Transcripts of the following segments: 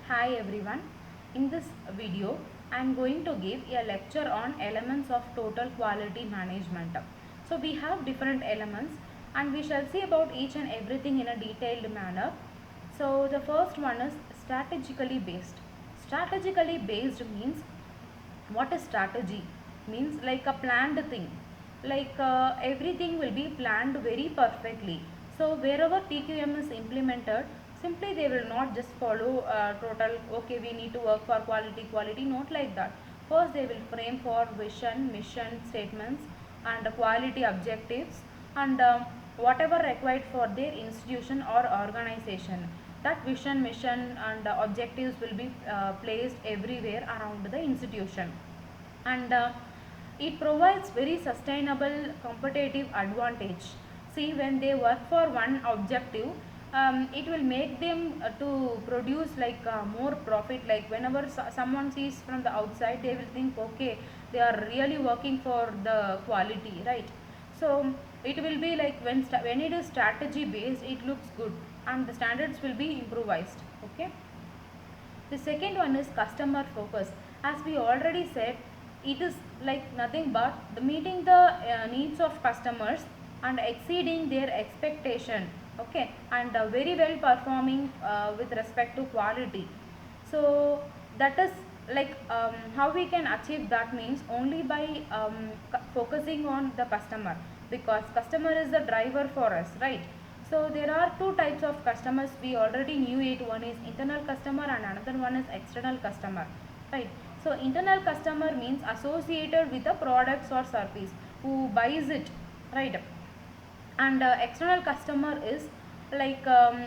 Hi everyone. In this video, I am going to give a lecture on elements of total quality management. So we have different elements and we shall see about each and everything in a detailed manner. So the first one is strategically based. Strategically based means, what is strategy? Means like a planned thing, like everything will be planned very perfectly. So wherever TQM is implemented, simply they will not just follow total, okay, we need to work for quality, not like that. First they will frame for vision, mission statements and quality objectives, and whatever required for their institution or organization. That vision, mission and objectives will be placed everywhere around the institution, and it provides very sustainable competitive advantage. See, when they work for one objective, it will make them to produce like more profit. Like whenever someone sees from the outside, they will think, okay, they are really working for the quality, right? So it will be like when it is strategy based, it looks good and the standards will be improvised. Okay. The second one is customer focus. As we already said, it is like nothing but the meeting the needs of customers and exceeding their expectation. Okay, and very well performing with respect to quality. So that is like how we can achieve that means only by focusing on the customer, because customer is the driver for us, right? So there are two types of customers, we already knew it. One is internal customer and another one is external customer, right? So internal customer means associated with the products or service who buys it, right? And external customer is like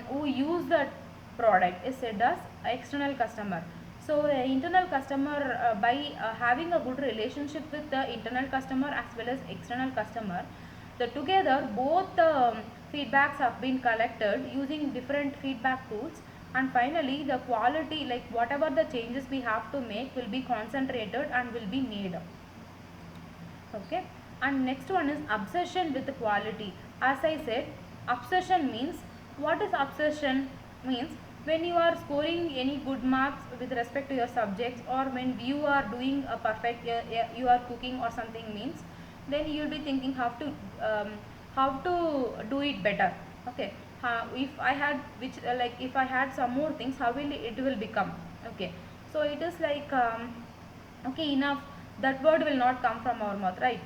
who use that product is said as external customer. So the internal customer, by having a good relationship with the internal customer as well as external customer, the together both feedbacks have been collected using different feedback tools, and finally the quality, like whatever the changes we have to make, will be concentrated and will be made. Okay, and next one is obsession with quality. As I said, obsession means, what is obsession means, when you are scoring any good marks with respect to your subjects, or when you are doing a perfect, you are cooking or something means, then you will be thinking how to do it better. Okay, if I had which like if I had some more things, how will it will become. Okay, so it is like okay, enough, that word will not come from our mouth, right?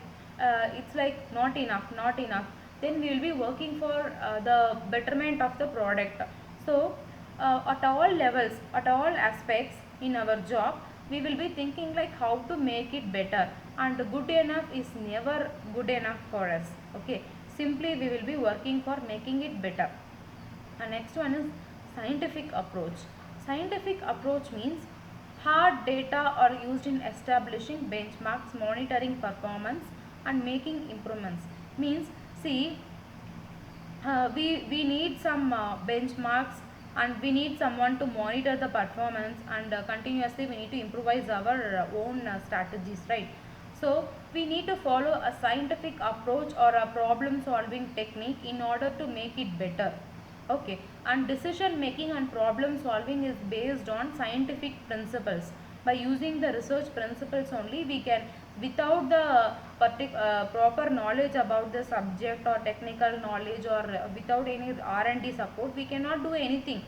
It's like not enough, not enough, then we will be working for the betterment of the product. So at all levels, at all aspects in our job, we will be thinking like how to make it better, and good enough is never good enough for us. Okay, simply we will be working for making it better. And next one is scientific approach. Scientific approach means hard data are used in establishing benchmarks, monitoring performance and making improvements. Means, see, we need some benchmarks, and we need someone to monitor the performance, and continuously we need to improvise our own strategies, right? So we need to follow a scientific approach or a problem solving technique in order to make it better. Okay, and decision making and problem solving is based on scientific principles. By using the research principles only, we can, without the proper knowledge about the subject or technical knowledge, or without any R&D support, we cannot do anything.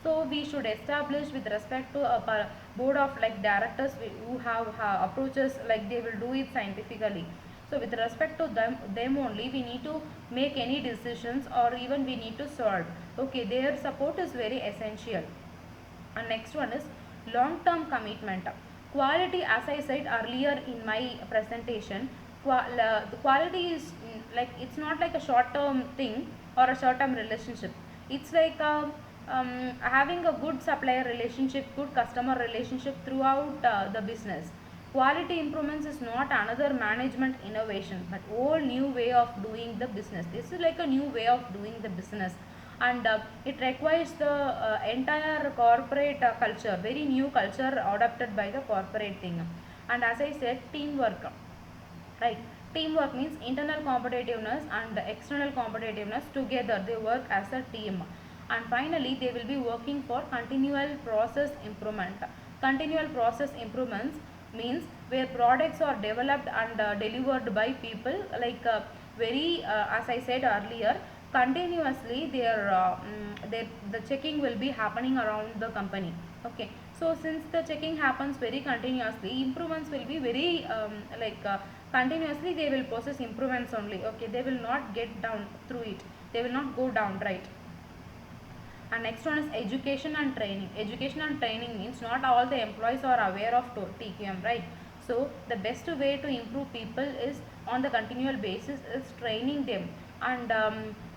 So we should establish with respect to a board of like directors who have approaches, like they will do it scientifically. So with respect to them only, we need to make any decisions, or even we need to solve. Okay, their support is very essential. And next one is long term commitment. Quality, as I said earlier in my presentation, the quality is like, it's not like a short term thing or a short term relationship. It's like having a good supplier relationship, good customer relationship throughout the business. Quality improvements is not another management innovation, but whole new way of doing the business. This is like a new way of doing the business, and it requires the entire corporate culture, very new culture adopted by the corporate thing. And as I said, teamwork, right? Teamwork means internal competitiveness and external competitiveness, together they work as a team. and finally they will be working for continual process improvement. Continual process improvements means where products are developed and delivered by people, like very as I said earlier, continuously the checking will be happening around the company. Okay, so since the checking happens very continuously, improvements will be very continuously they will process improvements only. Okay, they will not get down through it, they will not go down, right? And next one is education and training. Education and training means not all the employees are aware of TQM, right? So the best way to improve people is on the continual basis is training them, and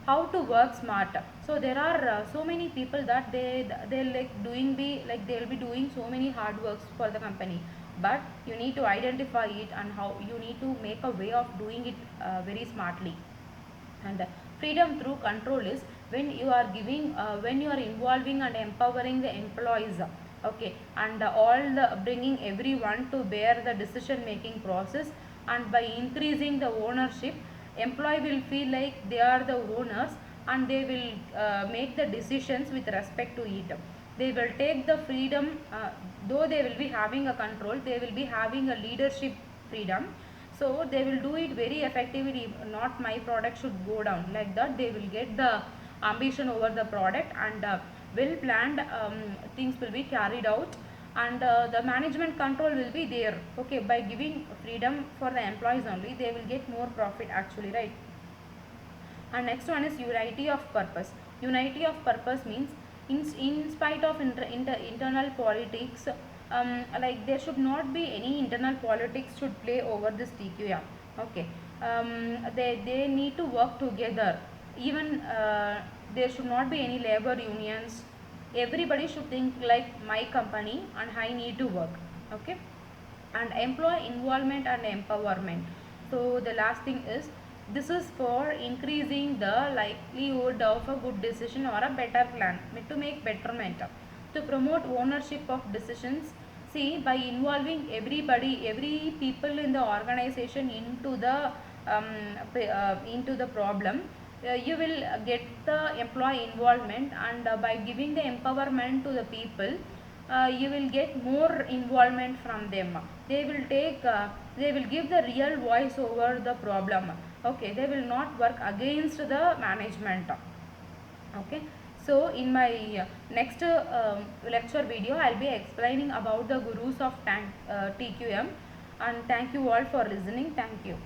how to work smart. So there are so many people that they like doing be like they'll be doing so many hard works for the company, but you need to identify it and how you need to make a way of doing it very smartly. And freedom through control is when you are giving when you are involving and empowering the employees, okay, and all the bringing everyone to bear the decision making process, and by increasing the ownership, employee will feel like they are the owners, and they will make the decisions with respect to it. They will take the freedom, though they will be having a control, they will be having a leadership freedom. So they will do it very effectively, not my product should go down, like that they will get the ambition over the product, and well planned things will be carried out, and the management control will be there. Okay, by giving freedom for the employees only, they will get more profit actually, right? And next one is unity of purpose. Unity of purpose means in spite of internal politics, like there should not be any internal politics should play over this TQM. Okay, they need to work together. Even there should not be any labor unions. Everybody should think like my company and I need to work. Okay, and employee involvement and empowerment. So the last thing is, this is for increasing the likelihood of a good decision or a better plan to make betterment, to promote ownership of decisions. See, by involving everybody, every people in the organization um, into the problem, you will get the employee involvement, and by giving the empowerment to the people, you will get more involvement from them. They will give the real voice over the problem. Okay, they will not work against the management. Okay, so in my next lecture video, I'll be explaining about the gurus of TQM. And thank you all for listening. Thank you.